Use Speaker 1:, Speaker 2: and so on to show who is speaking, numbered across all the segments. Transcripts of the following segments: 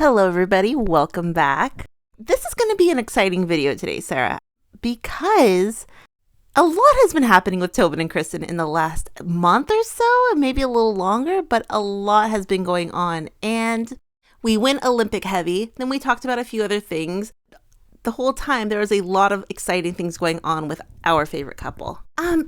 Speaker 1: Hello, everybody. Welcome back. This is going to be an exciting video today, Sarah, because a lot has been happening with Tobin and Christen in the last month or so, and maybe a little longer, but a lot has been going on. And we went Olympic heavy. Then we talked about a few other things. The whole time, there was a lot of exciting things going on with our favorite couple.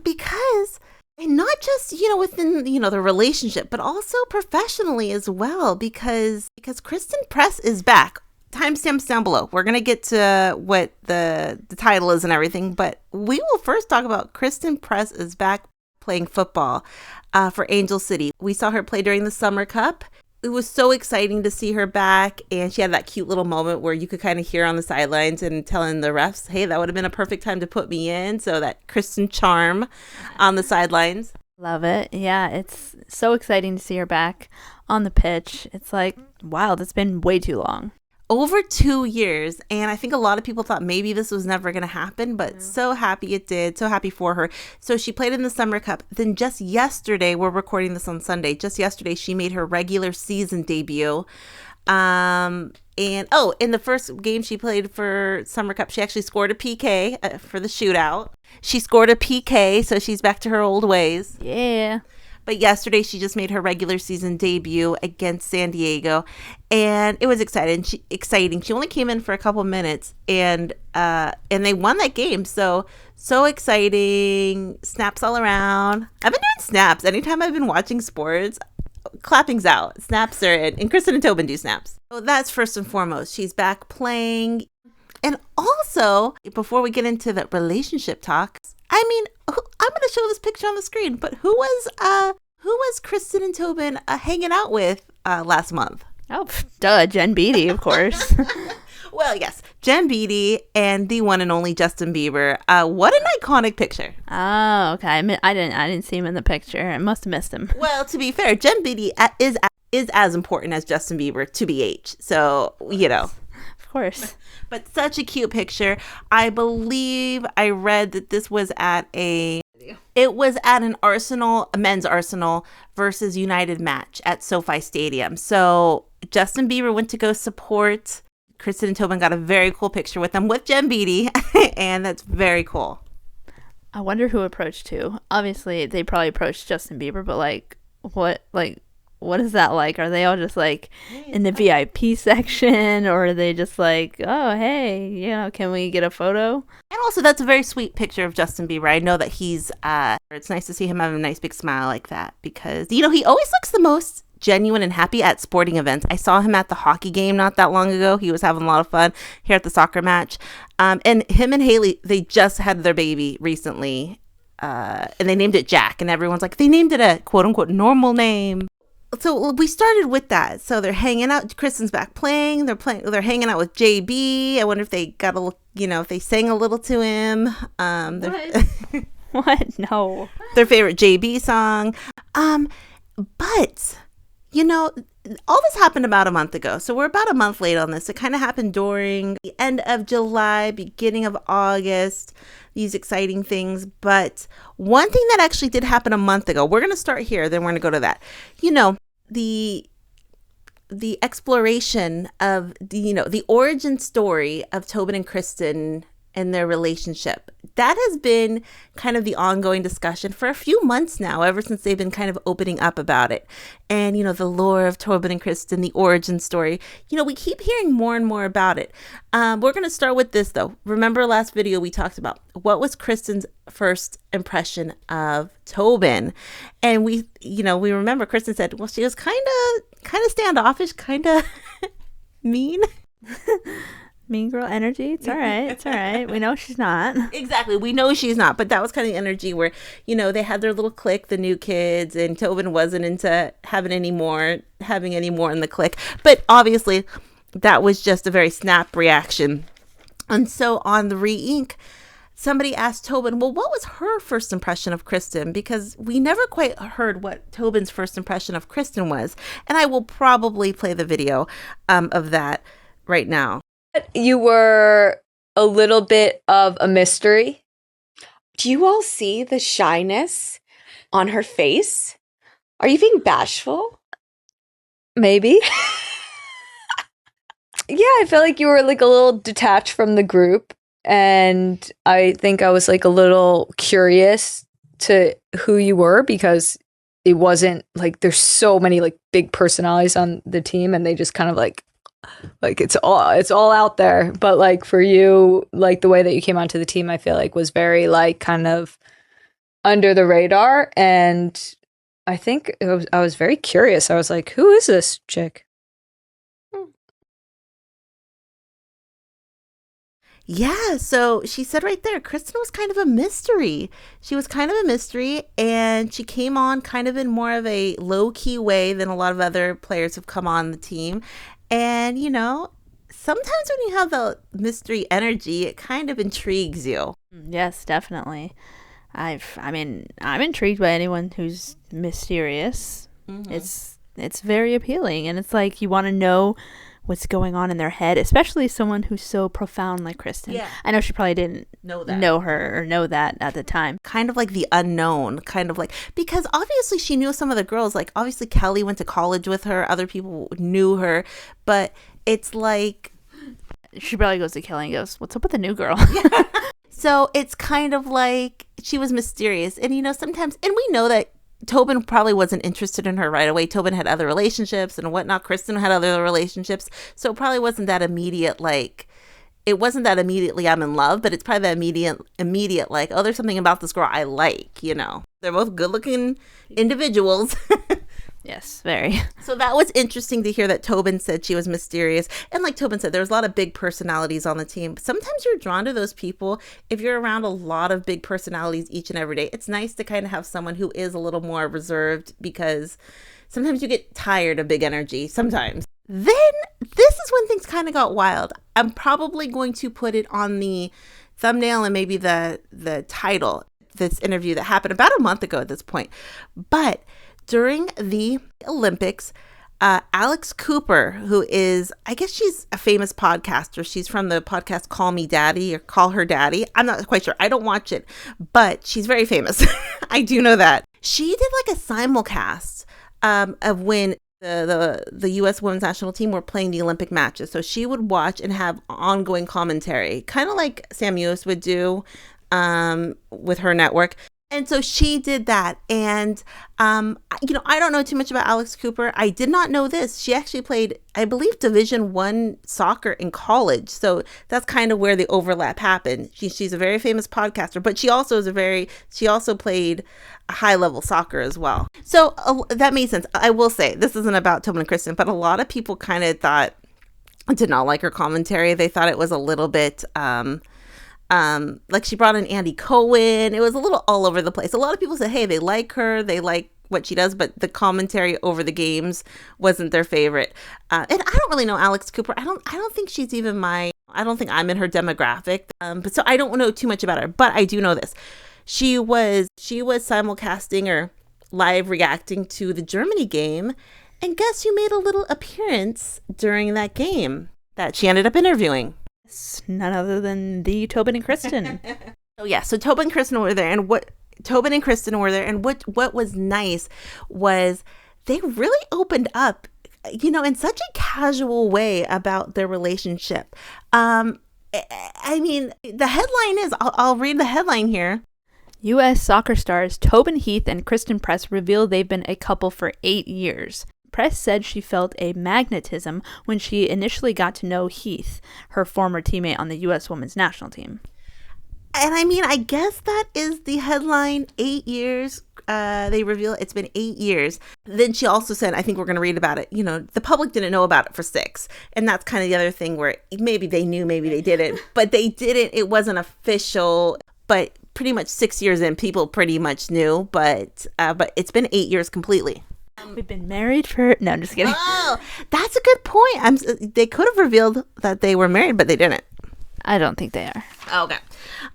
Speaker 1: Because... And not just, within, the relationship, but also professionally as well, because Christen Press is back. Timestamps down below. We're going to get to what the title is and everything, but we will first talk about Christen Press is back playing football for Angel City. We saw her play during the Summer Cup. It was so exciting to see her back, and she had that cute little moment where you could kind of hear on the sidelines and telling the refs, hey, that would have been a perfect time to put me in. So that Christen charm on the sidelines.
Speaker 2: Love it. Yeah, it's so exciting to see her back on the pitch. It's like, wow, that's been way too long.
Speaker 1: Over 2 years, and I think a lot of people thought maybe this was never going to happen, but so happy it did, so happy for her. So she played in the Summer Cup. Then just yesterday, we're recording this on Sunday, just yesterday she made her regular season debut. In the first game she played for Summer Cup, she actually scored a PK for the shootout. She scored a PK, so she's back to her old ways.
Speaker 2: Yeah.
Speaker 1: But yesterday, she just made her regular season debut against San Diego, and it was exciting. She only came in for a couple minutes, and they won that game. So exciting! Snaps all around. I've been doing snaps anytime I've been watching sports. Clapping's out. Snaps are in, and Christen and Tobin do snaps. So that's first and foremost. She's back playing, and also before we get into the relationship talk. I mean, I'm going to show this picture on the screen, but who was Christen and Tobin hanging out with last month?
Speaker 2: Oh, duh, Jen Beattie, of course.
Speaker 1: Well, yes, Jen Beattie and the one and only Justin Bieber. What an iconic picture.
Speaker 2: Oh, okay. I didn't see him in the picture. I must have missed him.
Speaker 1: Well, to be fair, Jen Beattie is as important as Justin Bieber to BH. So,
Speaker 2: Of course.
Speaker 1: But such a cute picture. I believe I read that this was at a men's Arsenal versus United match at SoFi Stadium. So Justin Bieber went to go support. Christen and Tobin got a very cool picture with them with Jen Beattie, and that's very cool.
Speaker 2: I wonder who approached who. Obviously, they probably approached Justin Bieber, but what is that like? Are they all just like in the VIP section, or are they just like, oh, hey, can we get a photo?
Speaker 1: And also, that's a very sweet picture of Justin Bieber. I know that he's, it's nice to see him have a nice big smile like that because, he always looks the most genuine and happy at sporting events. I saw him at the hockey game not that long ago. He was having a lot of fun here at the soccer match. And him and Hailey, they just had their baby recently, and they named it Jack. And everyone's like, they named it a quote unquote normal name. So we started with that. So they're hanging out. Christen's back playing. They're hanging out with JB. I wonder if they got a little, if they sang a little to him.
Speaker 2: What? No.
Speaker 1: Their favorite JB song. But all this happened about a month ago. So we're about a month late on this. It kind of happened during the end of July, beginning of August. These exciting things. But one thing that actually did happen a month ago, we're going to start here, then we're going to go to that. The exploration of the origin story of Tobin and Christen and their relationship. That has been kind of the ongoing discussion for a few months now, ever since they've been kind of opening up about it. And, the lore of Tobin and Christen, the origin story, we keep hearing more and more about it. We're going to start with this, though. Remember last video we talked about what was Christen's first impression of Tobin? And we remember Christen said, well, she was kind of standoffish, kind of mean.
Speaker 2: Mean girl energy. It's all right. It's all right. We know she's not.
Speaker 1: Exactly. We know she's not. But that was kind of the energy where, they had their little clique, the new kids, and Tobin wasn't into having any more in the clique. But obviously, that was just a very snap reaction. And so on the re-ink, somebody asked Tobin, well, what was her first impression of Christen? Because we never quite heard what Tobin's first impression of Christen was. And I will probably play the video of that right now.
Speaker 3: You were a little bit of a mystery. Do you all see the shyness on her face? Are you being bashful?
Speaker 2: Maybe.
Speaker 3: I felt like you were like a little detached from the group. And I think I was like a little curious to who you were because it wasn't like there's so many like big personalities on the team and they just kind of like it's all out there. But like for you, like the way that you came onto the team, I feel like was very like kind of under the radar. And I think I was very curious. I was like, who is this chick?
Speaker 1: Yeah, so she said right there, Christen was kind of a mystery. She was kind of a mystery, and she came on kind of in more of a low-key way than a lot of other players have come on the team. And, you know, sometimes when you have the mystery energy, it kind of intrigues you.
Speaker 2: Yes, definitely. I'm intrigued by anyone who's mysterious. Mm-hmm. It's very appealing, and it's like you want to know what's going on in their head, especially someone who's so profound like Christen.
Speaker 1: Yeah.
Speaker 2: I know she probably didn't know her or know that at the time.
Speaker 1: Kind of like the unknown, kind of like, because obviously she knew some of the girls, like obviously Kelley went to college with her, other people knew her, but it's like...
Speaker 2: She probably goes to Kelley and goes, what's up with the new girl?
Speaker 1: Yeah. So it's kind of like she was mysterious. And, you know, sometimes, and we know that Tobin probably wasn't interested in her right away. Tobin had other relationships and whatnot. Christen had other relationships. So it probably wasn't that immediate, like, it wasn't that immediately I'm in love, but it's probably that immediate, like, oh, there's something about this girl I like, you know. They're both good looking individuals.
Speaker 2: Yes, very.
Speaker 1: So that was interesting to hear that Tobin said she was mysterious. And like Tobin said, there was a lot of big personalities on the team. Sometimes you're drawn to those people if you're around a lot of big personalities each and every day. It's nice to kind of have someone who is a little more reserved because sometimes you get tired of big energy. Sometimes. Then this is when things kind of got wild. I'm probably going to put it on the thumbnail and maybe the title, this interview that happened about a month ago at this point. But during the Olympics, Alex Cooper, who is, I guess she's a famous podcaster. She's from the podcast Call Me Daddy or Call Her Daddy. I'm not quite sure. I don't watch it, but she's very famous. I do know that. She did like a simulcast of when the U.S. women's national team were playing the Olympic matches. So she would watch and have ongoing commentary, kind of like Sam Lewis would do with her network. And so she did that. And, you know, I don't know too much about Alex Cooper. I did not know this. She actually played, I believe, Division I soccer in college. So that's kind of where the overlap happened. She's a very famous podcaster, but she also played high level soccer as well. So that made sense. I will say this isn't about Tobin and Christen, but a lot of people kind of did not like her commentary. They thought it was a little bit, like she brought in Andy Cohen. It was a little all over the place. A lot of people said, hey, they like her. They like what she does, but the commentary over the games wasn't their favorite. And I don't really know Alex Cooper. I don't think she's even I don't think I'm in her demographic. But so I don't know too much about her, but I do know this. She was simulcasting or live reacting to the Germany game. And guess who made a little appearance during that game that she ended up interviewing?
Speaker 2: None other than the Tobin and Christen.
Speaker 1: So Tobin and Christen were there, and what was nice was they really opened up, you know, in such a casual way about their relationship. I mean, the headline is, I'll read the headline here.
Speaker 2: U.S. soccer stars Tobin Heath and Christen Press reveal they've been a couple for 8 years. Press said she felt a magnetism when she initially got to know Heath, her former teammate on the U.S. women's national team.
Speaker 1: And I mean, I guess that is the headline, 8 years. They reveal it's been 8 years. Then she also said, I think we're going to read about it, you know, the public didn't know about it for 6. And that's kind of the other thing where maybe they knew, maybe they didn't. But they didn't. It wasn't official. But pretty much 6 years in, people pretty much knew. But it's been 8 years completely.
Speaker 2: We've been married for... No, I'm just kidding.
Speaker 1: Oh, that's a good point. They could have revealed that they were married, but they didn't.
Speaker 2: I don't think they are.
Speaker 1: Okay.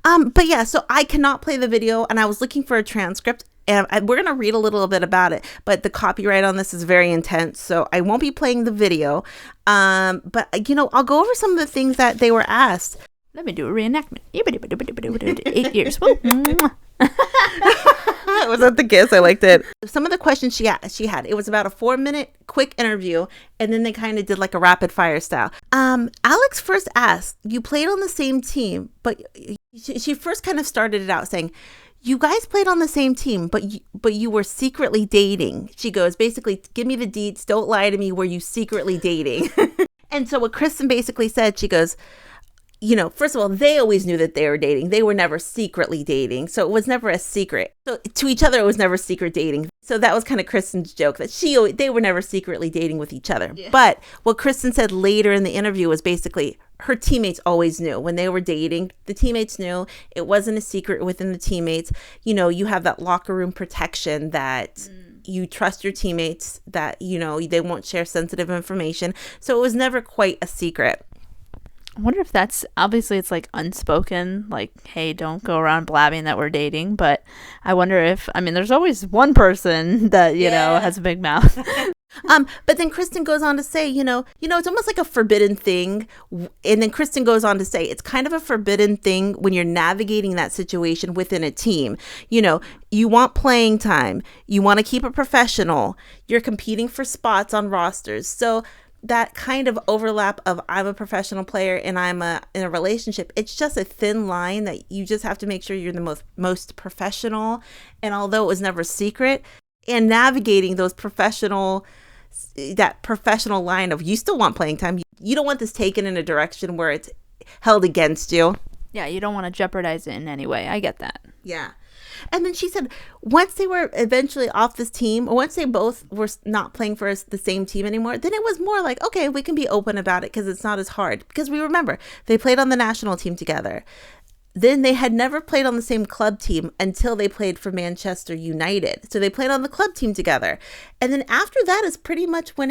Speaker 1: But yeah, so I cannot play the video, and I was looking for a transcript, and we're going to read a little bit about it, but the copyright on this is very intense, so I won't be playing the video. But, you know, I'll go over some of the things that they were asked.
Speaker 2: Let me do a reenactment. 8 years. Woo.
Speaker 1: Was that the kiss? I liked it. Some of the questions she had, it was about a 4-minute quick interview, and then they kind of did like a rapid fire style. Alex first asked, you played on the same team, but she first kind of started it out saying, you guys played on the same team, but you were secretly dating. She goes, basically, give me the deets. Don't lie to me. Were you secretly dating? And so what Christen basically said, she goes, first of all, they always knew that they were dating. They were never secretly dating. So it was never a secret. So to each other, it was never secret dating. So that was kind of Christen's joke, that they were never secretly dating with each other. Yeah. But what Christen said later in the interview was basically her teammates always knew when they were dating. The teammates knew. It wasn't a secret within the teammates. You have that locker room protection that you trust your teammates, that, they won't share sensitive information. So it was never quite a secret.
Speaker 2: I wonder if that's, obviously it's like unspoken, like, hey, don't go around blabbing that we're dating. But I wonder if, there's always one person that, has a big mouth.
Speaker 1: But then Christen goes on to say, it's almost like a forbidden thing. And then Christen goes on to say, it's kind of a forbidden thing when you're navigating that situation within a team. You want playing time. You want to keep it professional. You're competing for spots on rosters. So that kind of overlap of I'm a professional player and I'm in a relationship, it's just a thin line that you just have to make sure you're the most professional. And although it was never secret, and navigating that professional line of, you still want playing time. You don't want this taken in a direction where it's held against you.
Speaker 2: Yeah, you don't want to jeopardize it in any way. I get that.
Speaker 1: Yeah. And then she said once they were eventually off this team, or once they both were not playing for the same team anymore, then it was more like, okay, we can be open about it because it's not as hard. Because we remember, they played on the national team together. Then they had never played on the same club team until they played for Manchester United. So they played on the club team together. And then after that is pretty much when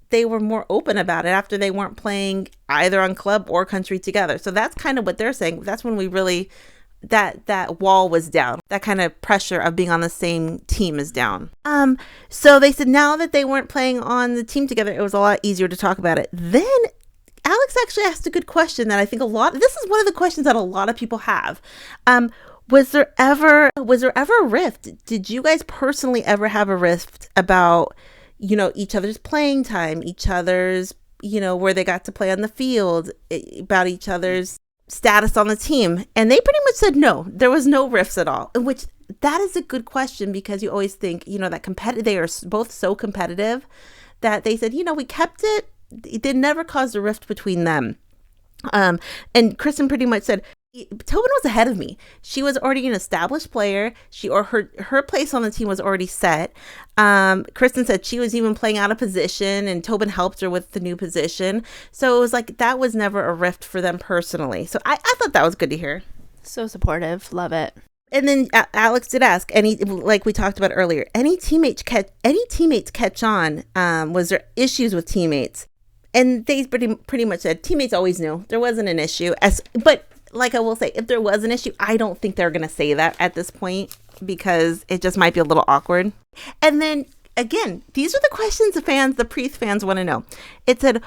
Speaker 1: they were more open about it, after they weren't playing either on club or country together. So that's kind of what they're saying. That's when we really, that wall was down. That kind of pressure of being on the same team is down. So they said now that they weren't playing on the team together, it was a lot easier to talk about it. Then Alex actually asked a good question that I think this is one of the questions that a lot of people have. Was there ever a rift? Did you guys personally ever have a rift about, each other's playing time, each other's, where they got to play on the field, about each other's status on the team? And they pretty much said no, there was no rifts at all, which that is a good question, because you always think, that they are both so competitive that they said, we kept it. It never caused a rift between them. And Christen pretty much said, Tobin was ahead of me. She was already an established player. Her place on the team was already set. Christen said she was even playing out of position, and Tobin helped her with the new position. So it was like, that was never a rift for them personally. So I thought that was good to hear.
Speaker 2: So supportive. Love it.
Speaker 1: And then Alex did ask, like we talked about earlier, any teammates catch on? Was there issues with teammates? And they pretty much said teammates always knew there wasn't an issue. But like I will say, if there was an issue, I don't think they're going to say that at this point, because it just might be a little awkward. And then again, these are the questions the Preath fans want to know. It said,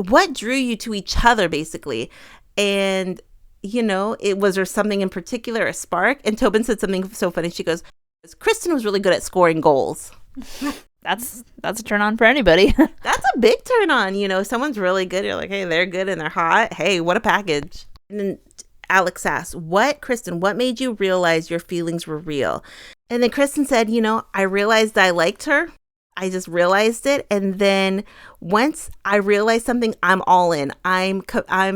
Speaker 1: what drew you to each other, basically? And, was there something in particular, a spark? And Tobin said something so funny. She goes, Christen was really good at scoring goals.
Speaker 2: That's a turn on for anybody.
Speaker 1: That's a big turn on. Someone's really good. You're like, hey, they're good and they're hot. Hey, what a package. And then Alex asked, Christen, what made you realize your feelings were real? And then Christen said, I realized I liked her. I just realized it. And then once I realized something, I'm all in. I'm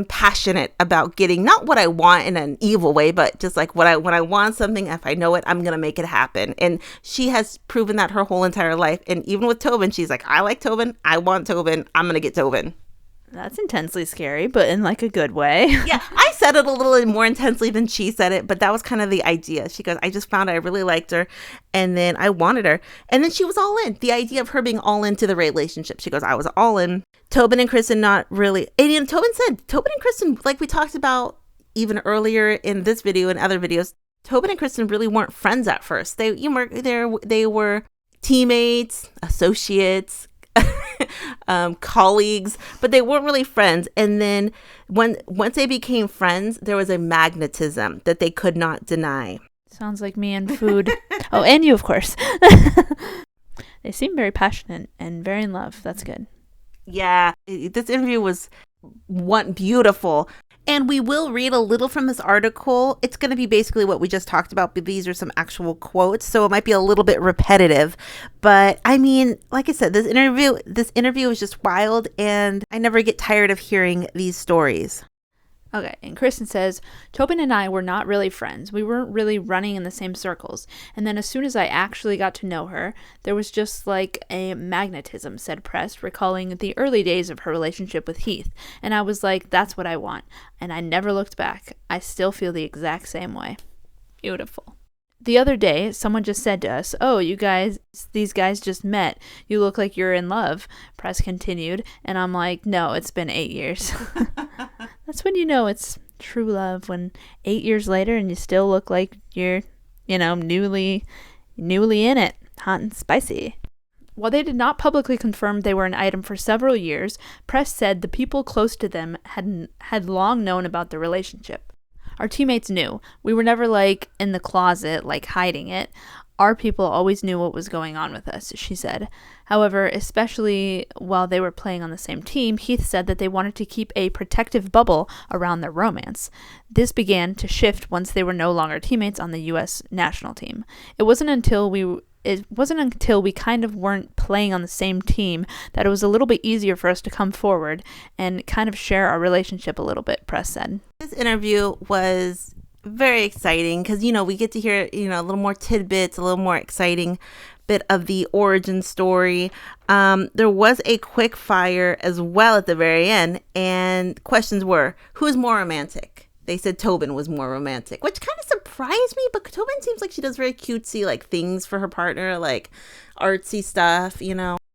Speaker 1: passionate about getting not what I want in an evil way, but just like when I want something, if I know it, I'm going to make it happen. And she has proven that her whole entire life. And even with Tobin, she's like, I like Tobin. I want Tobin. I'm going to get Tobin.
Speaker 2: That's intensely scary, but in like a good way.
Speaker 1: Yeah, I said it a little more intensely than she said it, but that was kind of the idea. She goes, I just found I really liked her, and then I wanted her. And then she was all in. The idea of her being all into the relationship. She goes, I was all in. Tobin and Christen not really. And Tobin said, Tobin and Christen, like we talked about even earlier in this video and other videos, Tobin and Christen really weren't friends at first. They were teammates, associates, colleagues, but they weren't really friends. And then once they became friends, there was a magnetism that they could not deny.
Speaker 2: Sounds like me and food. Oh, and you, of course. They seem very passionate and very in love. That's good.
Speaker 1: Yeah, this interview was beautiful. And we will read a little from this article. It's going to be basically what we just talked about, but these are some actual quotes, so it might be a little bit repetitive. But I mean, like I said, this interview is just wild, and I never get tired of hearing these stories.
Speaker 2: Okay, and Christen says, Tobin and I were not really friends. We weren't really running in the same circles. And then as soon as I actually got to know her, there was just like a magnetism, said Preath, recalling the early days of her relationship with Heath. And I was like, that's what I want. And I never looked back. I still feel the exact same way. Beautiful. The other day, someone just said to us, oh, these guys just met. You look like you're in love, Preath continued. And I'm like, no, it's been 8 years. That's when you know it's true love, when 8 years later and you still look like you're, newly in it, hot and spicy. While they did not publicly confirm they were an item for several years, Preath said the people close to them had long known about the relationship. Our teammates knew. We were never like in the closet, like hiding it. Our people always knew what was going on with us, she said. However, especially while they were playing on the same team, Heath said that they wanted to keep a protective bubble around their romance. This began to shift once they were no longer teammates on the U.S. national team. It wasn't until we kind of weren't playing on the same team that it was a little bit easier for us to come forward and kind of share our relationship a little bit, Preath said.
Speaker 1: This interview was very exciting because, we get to hear, a little more tidbits, a little more exciting bit of the origin story. There was a quick fire as well at the very end, and questions were, who is more romantic? They said Tobin was more romantic, which kind of surprised me, but Tobin seems like she does very cutesy, like, things for her partner, like artsy stuff,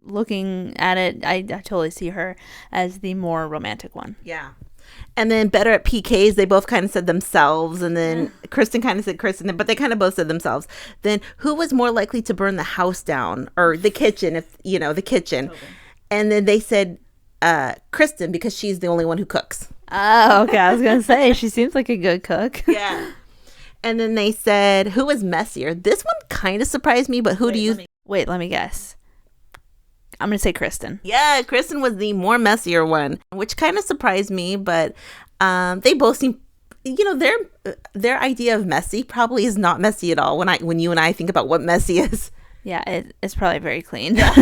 Speaker 2: Looking at it, I totally see her as the more romantic one.
Speaker 1: Yeah. And then better at PKs, they both kind of said themselves. And then Christen kind of said Christen, but they kind of both said themselves. Then who was more likely to burn the house down or the kitchen, the kitchen. Tobin. And then they said Christen because she's the only one who cooks.
Speaker 2: Oh, okay. I was going to say, she seems like a good cook.
Speaker 1: Yeah. And then they said, who was messier? This one kind of surprised me, but who do you...
Speaker 2: Wait, let me guess. I'm going to say Christen.
Speaker 1: Yeah, Christen was the more messier one, which kind of surprised me, but they both seem, their idea of messy probably is not messy at all when you and I think about what messy is.
Speaker 2: Yeah, it's probably very clean.
Speaker 1: Yeah.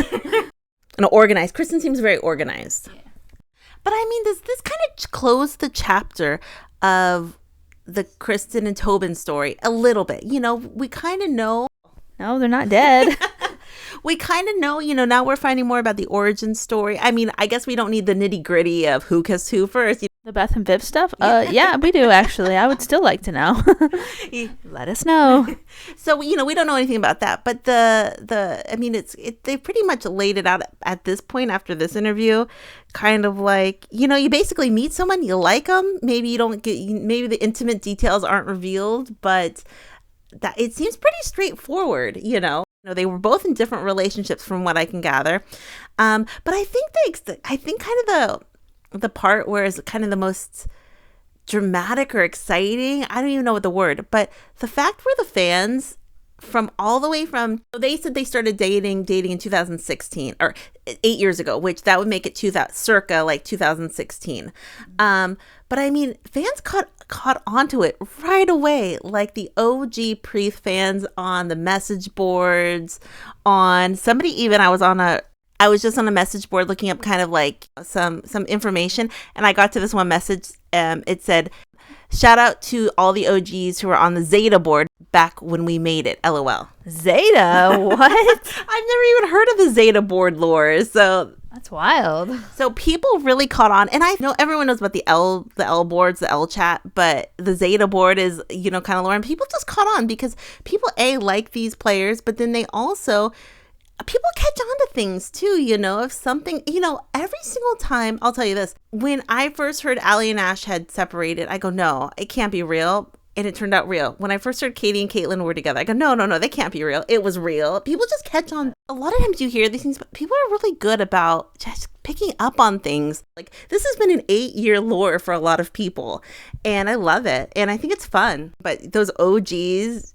Speaker 1: And organized. Christen seems very organized. Yeah. But I mean, does this kind of close the chapter of the Christen and Tobin story a little bit? We kind of know.
Speaker 2: No, they're not dead.
Speaker 1: We kind of know, now we're finding more about the origin story. I mean, I guess we don't need the nitty gritty of who kissed who first.
Speaker 2: The Beth and Viv stuff? Yeah, we do, actually. I would still like to know. Let us know.
Speaker 1: So, we don't know anything about that. But they pretty much laid it out at this point after this interview. Kind of like, you basically meet someone, you like them. Maybe maybe the intimate details aren't revealed, but that it seems pretty straightforward, They were both in different relationships from what I can gather. But I think kind of the part where is kind of the most dramatic or exciting, I don't even know what the word, but the fact where the fans from all the way from, they said they started dating in 2016 or 8 years ago, which that would make it circa like 2016. But I mean, fans caught onto it right away, like the OG Preath fans on the message boards, on somebody even, I was just on a message board looking up kind of like some information, and I got to this one message. It said, shout out to all the OGs who were on the Zeta board back when we made it, LOL.
Speaker 2: Zeta? What?
Speaker 1: I've never even heard of the Zeta board lore, so
Speaker 2: that's wild. So
Speaker 1: people really caught on, and I know everyone knows about the L boards, the L chat, but the Zeta board is, kind of lore, and people just caught on because people like these players, but then they also, people catch on to things too, if something, every single time, I'll tell you this, when I first heard Allie and Ash had separated, I go, no, it can't be real. and it turned out real. When I first heard Katie and Caitlyn were together, I go, no, they can't be real. It was real. People just catch on. A lot of times you hear these things, but people are really good about just picking up on things. Like, this has been an 8-year lore for a lot of people, and I love it, and I think it's fun. But those OGs,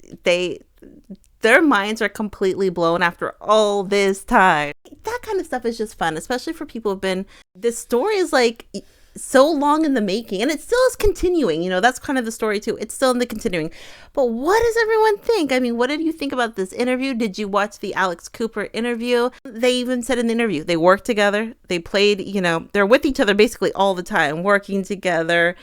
Speaker 1: their minds are completely blown after all this time. That kind of stuff is just fun, especially for people who've been, this story is like so long in the making, and it still is continuing. You know, that's kind of the story too. It's still in the continuing. But what does everyone think? I mean, what did you think about this interview? Did you watch the Alex Cooper interview? They even said in the interview, they work together. They played, you know, they're with each other basically all the time, working together,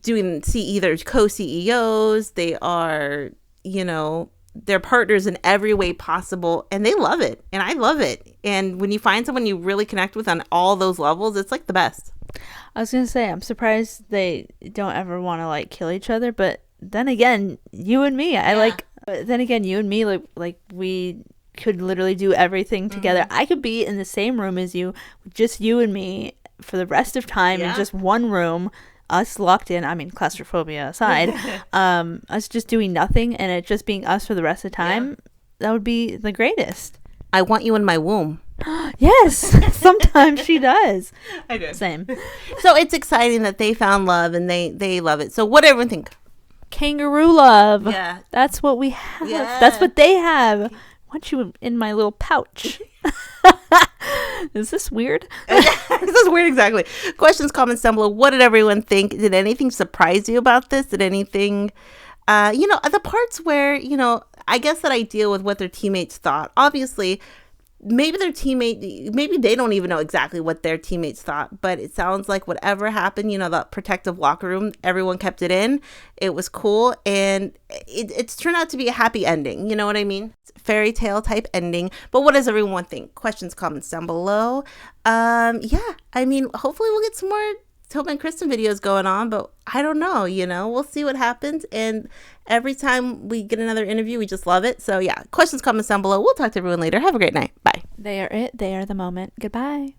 Speaker 1: doing either co-CEOs. They are, you know, they're partners in every way possible, and they love it, and I love it. And when you find someone you really connect with on all those levels, it's like the best.
Speaker 2: I was gonna say, I'm surprised they don't ever want to like kill each other, but then again, you and me, like we could literally do everything together. I could be in the same room as you, just you and me, for the rest of time in just one room, us locked in. I mean, claustrophobia aside, us just doing nothing and it just being us for the rest of the time. That would be the greatest.
Speaker 1: I want you in my womb.
Speaker 2: Yes, sometimes she does.
Speaker 1: I do.
Speaker 2: Same.
Speaker 1: So it's exciting that they found love and they love it. So what do everyone think?
Speaker 2: Kangaroo love.
Speaker 1: Yeah.
Speaker 2: That's what we have.
Speaker 1: Yeah.
Speaker 2: That's what they have. I want you in my little pouch. Is this weird?
Speaker 1: This is weird, exactly. Questions, comments down below. What did everyone think? Did anything surprise you about this? Did anything, you know, the parts where, you know, I guess that I deal with what their teammates thought. Obviously, maybe they don't even know exactly what their teammates thought, but it sounds like whatever happened, you know, the protective locker room, everyone kept it in. It was cool, and it's turned out to be a happy ending. You know what I mean? It's a fairy tale type ending. But what does everyone think? Questions, comments down below. Yeah, I mean, hopefully we'll get some more Tobin and Christen videos going on, but I don't know, you know, we'll see what happens. And every time we get another interview, we just love it. So yeah, questions, comments down below. We'll talk to everyone later. Have a great night. Bye.
Speaker 2: They are it. They are the moment. Goodbye.